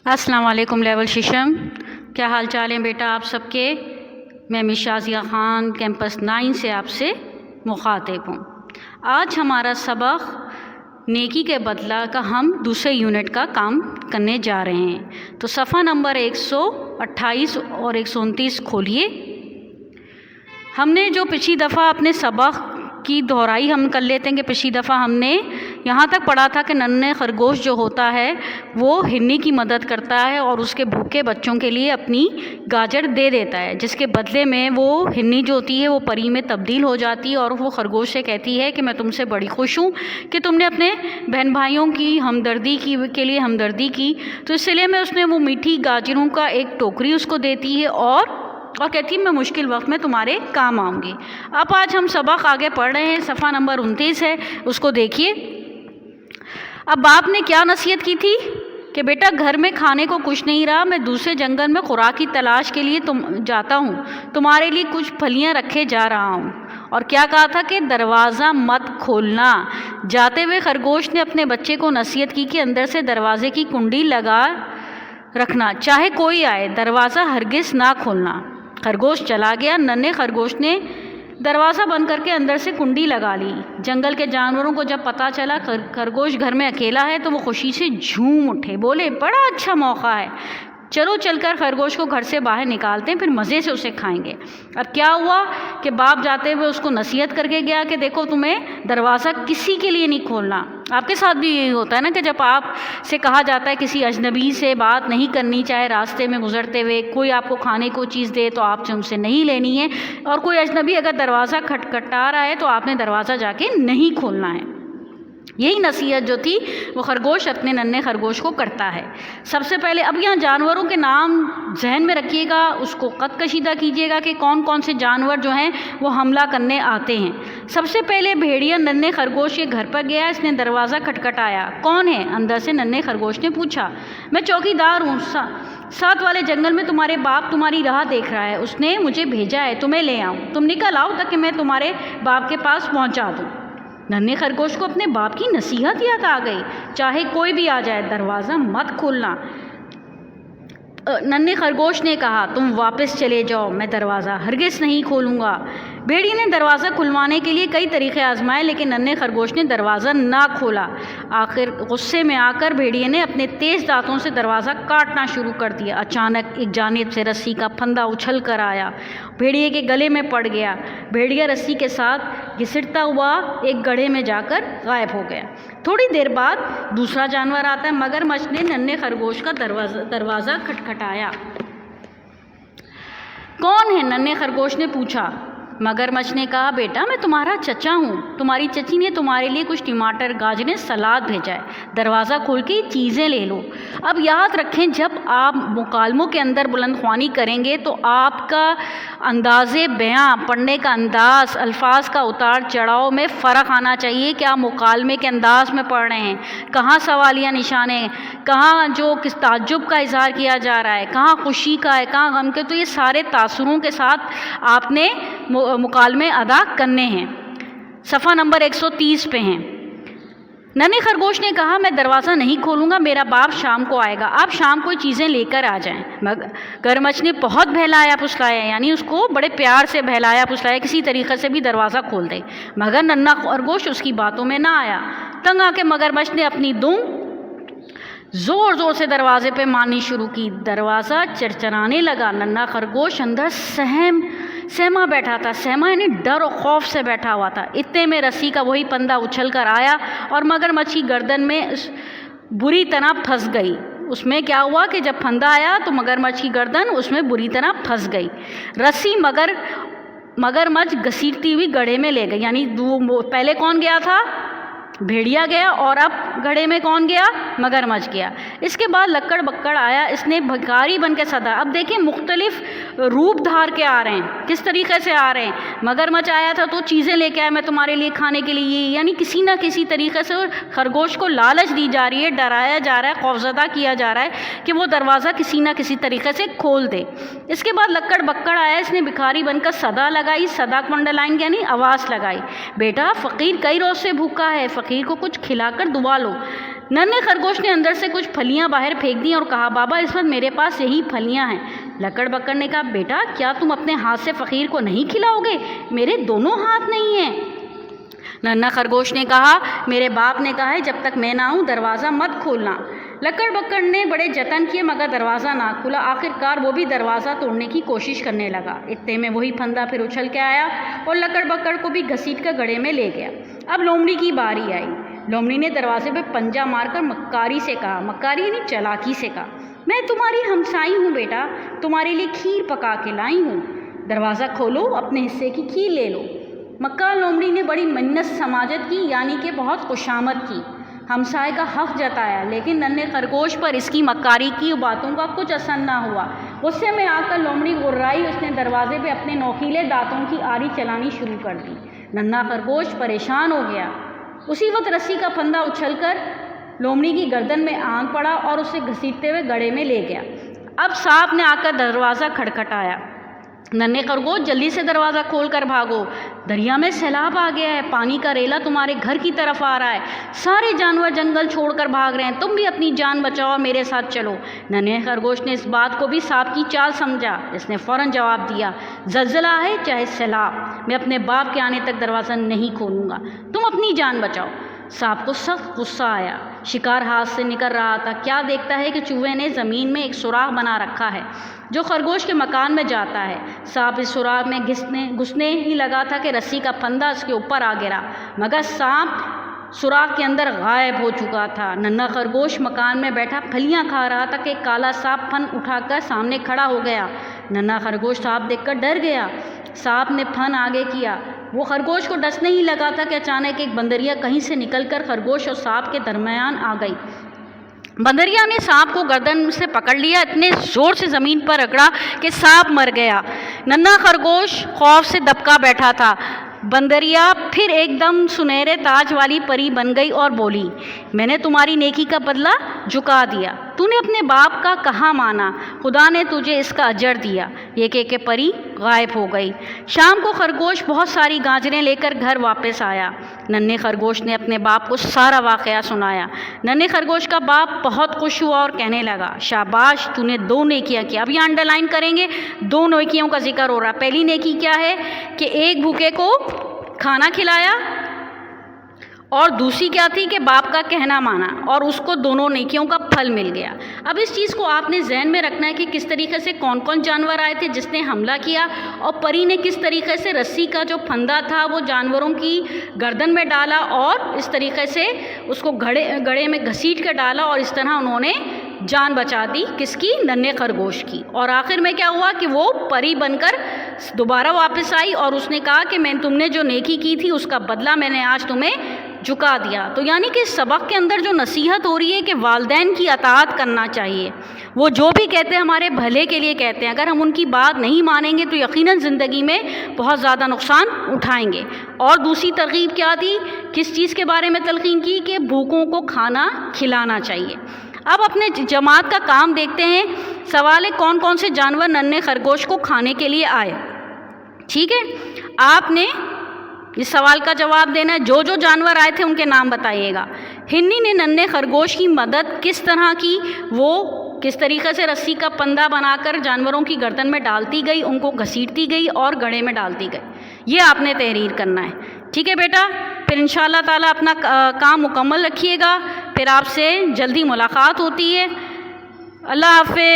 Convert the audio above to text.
अस्सलाम वालेकुम लेवल शिशम, क्या हाल चाल हैं बेटा आप सबके। मैं मिस शाज़िया ख़ान कैंपस 9 से आपसे मुखातिब हूँ। आज हमारा सबक नेकी के बदला का हम दूसरे यूनिट का काम करने जा रहे हैं। तो सफ़ा नंबर 128 और 129 खोलिए। हमने जो पिछली दफ़ा अपने सबक की दोहराई हम कर लेते हैं कि पिछली दफ़ा हमने यहाँ तक पढ़ा था कि नन्हे खरगोश जो होता है वो हिरनी की मदद करता है और उसके भूखे बच्चों के लिए अपनी गाजर दे देता है, जिसके बदले में वो हिरनी जो होती है वो परी में तब्दील हो जाती है और वो खरगोश से कहती है कि मैं तुमसे बड़ी खुश हूँ कि तुमने अपने बहन भाइयों की हमदर्दी के लिए हमदर्दी की। तो इसलिए मैं उसने वो मीठी गाजरों का एक टोकरी उसको देती है और कहती है मैं मुश्किल वक्त में तुम्हारे काम आऊँगी। अब आज हम सबक आगे पढ़ रहे हैं, सफ़ा नंबर 29 है, उसको देखिए। अब बाप ने क्या नसीहत की थी कि बेटा घर में खाने को कुछ नहीं रहा, मैं दूसरे जंगल में खुराक की तलाश के लिए जाता हूँ, तुम्हारे लिए कुछ फलियाँ रखे जा रहा हूँ। और क्या कहा था कि दरवाज़ा मत खोलना। जाते हुए खरगोश ने अपने बच्चे को नसीहत की कि अंदर से दरवाज़े की कुंडी लगा रखना, चाहे कोई आए, दरवाज़ा हरगिज़ ना खोलना। खरगोश चला गया। नन्हे खरगोश ने दरवाज़ा बंद करके अंदर से कुंडी लगा ली। जंगल के जानवरों को जब पता चला खरगोश घर में अकेला है तो वो खुशी से झूम उठे, बोले बड़ा अच्छा मौका है, चलो चलकर खरगोश को घर से बाहर निकालते हैं, फिर मज़े से उसे खाएंगे। अब क्या हुआ कि बाप जाते हुए उसको नसीहत करके गया कि देखो तुम्हें दरवाज़ा किसी के लिए नहीं खोलना। आपके साथ भी यही होता है ना कि जब आप से कहा जाता है किसी अजनबी से बात नहीं करनी, चाहे रास्ते में गुजरते हुए कोई आपको खाने को चीज़ दे तो आपसे उनसे नहीं लेनी है, और कोई अजनबी अगर दरवाज़ा खटखटा रहा है तो आपने दरवाज़ा जाके नहीं खोलना है। यही नसीहत जो थी वो खरगोश अपने नन्हे खरगोश को करता है। सबसे पहले अब यहाँ जानवरों के नाम जहन में रखिएगा, उसको कद कशीदा कीजिएगा कि कौन कौन से जानवर जो हैं वो हमला करने आते हैं। सबसे पहले भेड़िया नन्हे खरगोश के घर पर गया, इसने दरवाज़ा खटखटाया। कौन है? अंदर से नन्हे खरगोश ने पूछा। मैं चौकीदार हूँ, साथ वाले जंगल में तुम्हारे बाप तुम्हारी राह देख रहा है, उसने मुझे भेजा है तुम्हें ले आऊँ, तुम निकल आओ ताकि मैं तुम्हारे बाप के पास पहुँचा दूँ। नन्हे खरगोश को अपने बाप की नसीहत याद आ गई, चाहे कोई भी आ जाए दरवाज़ा मत खोलना। नन्हे खरगोश ने कहा तुम वापस चले जाओ, मैं दरवाज़ा हरगिज़ नहीं खोलूँगा। भेड़िए ने दरवाज़ा खुलवाने के लिए कई तरीक़े आजमाए, लेकिन नन्हे खरगोश ने दरवाज़ा ना खोला। आखिर गुस्से में आकर भेड़िए ने अपने तेज़ दांतों से दरवाज़ा काटना शुरू कर दिया। अचानक एक जानिब से रस्सी का फंदा उछल कर आया, भेड़िए के गले में पड़ गया। भेड़िया रस्सी के साथ घिसटता हुआ एक गड्ढे में जाकर गायब हो गया। थोड़ी देर बाद दूसरा जानवर आता है। मगरमच्छ ने नन्हे खरगोश का दरवाज़ा खटखटाया। कौन है? नन्हे खरगोश ने पूछा। मगरमच्छ ने कहा बेटा मैं तुम्हारा चचा हूँ, तुम्हारी चची ने तुम्हारे लिए कुछ टमाटर गाजरें सलाद भेजा है, दरवाज़ा खोल के चीज़ें ले लो। अब याद रखें जब आप मुकालमों के अंदर बुलंदख्वानी करेंगे तो आपका अंदाज़े बयां, पढ़ने का अंदाज़, अल्फाज का उतार चढ़ाव में फ़र्क आना चाहिए कि आप मुकालमे के अंदाज़ में पढ़ रहे हैं, कहाँ सवालिया निशाने, कहाँ जो किस ताज्जुब का इज़हार किया जा रहा है, कहाँ खुशी का है, कहाँ गम के। तो ये सारे तासुरों के साथ आपने मुकालमे अदा करने हैं। सफ़ा नंबर 130 पे हैं। नन्हे खरगोश ने कहा मैं दरवाज़ा नहीं खोलूँगा, मेरा बाप शाम को आएगा, आप शाम को चीज़ें लेकर आ जाएं। मगरमच्छ ने बहुत बहलाया फुसलाया, यानी उसको बड़े प्यार से बहलाया फुसलाया, किसी तरीक़े से भी दरवाज़ा खोल दे, मगर नन्हा खरगोश उसकी बातों में ना आया। तंग आके मगरमच्छ ने अपनी दुम ज़ोर ज़ोर से दरवाज़े पे मारनी शुरू की। दरवाज़ा चरचराने लगा। नन्हा खरगोश अंदर सहमा बैठा था। सहमा यानी डर और खौफ से बैठा हुआ था। इतने में रस्सी का वही पंदा उछल कर आया और मगरमच्छ की गर्दन में बुरी तरह फंस गई। उसमें क्या हुआ कि जब फंदा आया तो मगरमच्छ की गर्दन उसमें बुरी तरह फंस गई। रस्सी मगरमच्छ घसीटती हुई गड्ढे में ले गई। यानी पहले कौन गया था? भेड़िया गया, और अब गड्ढे में कौन गया? मगरमच्छ गया। इसके बाद लक्कड़ बक्कड़ आया, इसने भिखारी बन के सदा। अब देखिए मुख्तलिफ रूप धार के आ रहे हैं, किस तरीक़े से आ रहे हैं। मगरमच्छ आया था तो चीज़ें लेके आया, मैं तुम्हारे लिए खाने के लिए, यानी किसी ना किसी तरीक़े से खरगोश को लालच दी जा रही है, डराया जा रहा है, खौफज़दा किया जा रहा है कि वो दरवाज़ा किसी ना किसी तरीक़े से खोल दे। इसके बाद लक्कड़ बक्कड़ आया, इसने भिखारी बनकर सदा लगाई, सदा मंडलाइन यानी आवाज़ लगाई, बेटा फ़कीर कई रोज़ से भूखा है, फ़कीर को कुछ खिलाकर दुआ लो। ننھے خرگوش نے اندر سے کچھ پھلیاں باہر پھینک دیں اور کہا بابا اس وقت میرے پاس یہی پھلیاں ہیں۔ لکڑ بکڑ نے کہا بیٹا کیا تم اپنے ہاتھ سے فقیر کو نہیں کھلاؤ گے؟ میرے دونوں ہاتھ نہیں ہیں۔ ننھا خرگوش نے کہا میرے باپ نے کہا ہے جب تک میں نہ آؤں دروازہ مت کھولنا۔ لکڑ بکڑ نے بڑے جتن کیے مگر دروازہ نہ کھلا۔ آخر کار وہ بھی دروازہ توڑنے کی کوشش کرنے لگا۔ اتنے میں وہی پھندا پھر اچھل کے آیا اور لکڑ بکڑ کو بھی گھسیٹ کر گڑھے میں لے گیا۔ اب لومڑی کی باری آئی۔ لومڑی نے دروازے پہ پنجہ مار کر مکاری سے کہا، مکاری یعنی چالاکی سے کہا، میں تمہاری ہمسائی ہوں بیٹا، تمہارے لیے کھیر پکا کے لائی ہوں، دروازہ کھولو اپنے حصے کی کھیر لے لو۔ مکار لومڑی نے بڑی منت سماجت کی یعنی کہ بہت خوشامد کی، ہمسائے کا حق جتایا، لیکن ننھے خرگوش پر اس کی مکاری کی باتوں کا کچھ اثر نہ ہوا۔ غصے میں آ کر لومڑی غرائی، اس نے دروازے پہ اپنے نوکیلے دانتوں کی آری چلانی شروع کر دی۔ ننھا خرگوش پریشان ہو گیا۔ اسی وقت رسی کا پھندا اچھل کر لومڑی کی گردن میں آن پڑا اور اسے گھسیٹتے ہوئے گڑھے میں لے گیا۔ اب سانپ نے آ کر دروازہ کھٹکھٹایا۔ ننھے خرگوش جلدی سے دروازہ کھول کر بھاگو، دریا میں سیلاب آ گیا ہے، پانی کا ریلا تمہارے گھر کی طرف آ رہا ہے، سارے جانور جنگل چھوڑ کر بھاگ رہے ہیں، تم بھی اپنی جان بچاؤ اور میرے ساتھ چلو۔ ننھے خرگوش نے اس بات کو بھی سانپ کی چال سمجھا۔ اس نے فوراً جواب دیا، زلزلہ ہے چاہے سیلاب، میں اپنے باپ کے آنے تک دروازہ نہیں کھولوں گا، تم اپنی جان بچاؤ۔ سانپ کو سخت غصہ آیا، شکار ہاتھ سے نکل رہا تھا، کیا دیکھتا ہے کہ چوہے نے زمین میں ایک سوراخ بنا رکھا ہے جو خرگوش کے مکان میں جاتا ہے۔ سانپ اس سوراخ میں گھسنے ہی لگا تھا کہ رسی کا پھندا اس کے اوپر آ گرا، مگر سانپ سوراخ کے اندر غائب ہو چکا تھا۔ ننھا خرگوش مکان میں بیٹھا پھلیاں کھا رہا تھا کہ کالا سانپ پھن اٹھا کر سامنے کھڑا ہو گیا۔ ننھا خرگوش سانپ دیکھ کر ڈر گیا۔ سانپ نے پھن آگے کیا، وہ خرگوش کو ڈسنے ہی لگا تھا کہ اچانک ایک بندریا کہیں سے نکل کر خرگوش اور سانپ کے درمیان آ گئی۔ بندریا نے سانپ کو گردن سے پکڑ لیا، اتنے زور سے زمین پر رگڑا کہ سانپ مر گیا۔ ننھا خرگوش خوف سے دبکا بیٹھا تھا۔ بندریا پھر ایک دم سنہرے تاج والی پری بن گئی اور بولی، میں نے تمہاری نیکی کا بدلہ چکا دیا، تو نے اپنے باپ کا کہاں مانا، خدا نے تجھے اس کا اجر دیا۔ یہ کہہ کے پری غائب ہو گئی۔ شام کو خرگوش بہت ساری گاجریں لے کر گھر واپس آیا۔ ننھے خرگوش نے اپنے باپ کو سارا واقعہ سنایا۔ ننھے خرگوش کا باپ بہت خوش ہوا اور کہنے لگا، شاباش تو نے 2 نیکیاں کی۔ اب یہ انڈر لائن کریں گے، 2 نیکیوں کا ذکر ہو رہا ہے۔ پہلی نیکی کیا ہے کہ ایک بھوکے کو کھانا کھلایا، اور دوسری کیا تھی کہ باپ کا کہنا مانا، اور اس کو دونوں نیکیوں کا پھل مل گیا۔ اب اس چیز کو آپ نے ذہن میں رکھنا ہے کہ کس طریقے سے کون کون جانور آئے تھے جس نے حملہ کیا، اور پری نے کس طریقے سے رسی کا جو پھندا تھا وہ جانوروں کی گردن میں ڈالا اور اس طریقے سے اس کو گڑھے میں گھسیٹ کر ڈالا، اور اس طرح انہوں نے جان بچا دی، کس کی؟ ننھے خرگوش کی۔ اور آخر میں کیا ہوا کہ وہ پری بن کر دوبارہ واپس آئی اور اس نے کہا کہ تم نے جو نیکی کی تھی اس کا بدلہ میں نے آج تمہیں چکا دیا۔ تو یعنی کہ سبق کے اندر جو نصیحت ہو رہی ہے کہ والدین کی اطاعت کرنا چاہیے، وہ جو بھی کہتے ہیں ہمارے بھلے کے لیے کہتے ہیں، اگر ہم ان کی بات نہیں مانیں گے تو یقیناً زندگی میں بہت زیادہ نقصان اٹھائیں گے۔ اور دوسری ترغیب کیا تھی، کس چیز کے بارے میں تلقین کی کہ بھوکوں کو کھانا کھلانا چاہیے۔ اب اپنے جماعت کا کام دیکھتے ہیں۔ سوال ہے کون کون سے جانور ننھے خرگوش کو کھانے کے لیے آئے؟ ٹھیک ہے، آپ نے اس سوال کا جواب دینا ہے۔ جو جو جانور آئے تھے ان کے نام بتائیے گا۔ ہرنی نے ننھے خرگوش کی مدد کس طرح کی، وہ کس طریقے سے رسی کا پھندا بنا کر جانوروں کی گردن میں ڈالتی گئی، ان کو گھسیٹتی گئی اور گڑھے میں ڈالتی گئی، یہ آپ نے تحریر کرنا ہے۔ ٹھیک ہے بیٹا، پھر انشاءاللہ تعالیٰ اپنا کام مکمل رکھیے گا، پھر آپ سے جلدی ملاقات ہوتی ہے۔ اللہ حافظ۔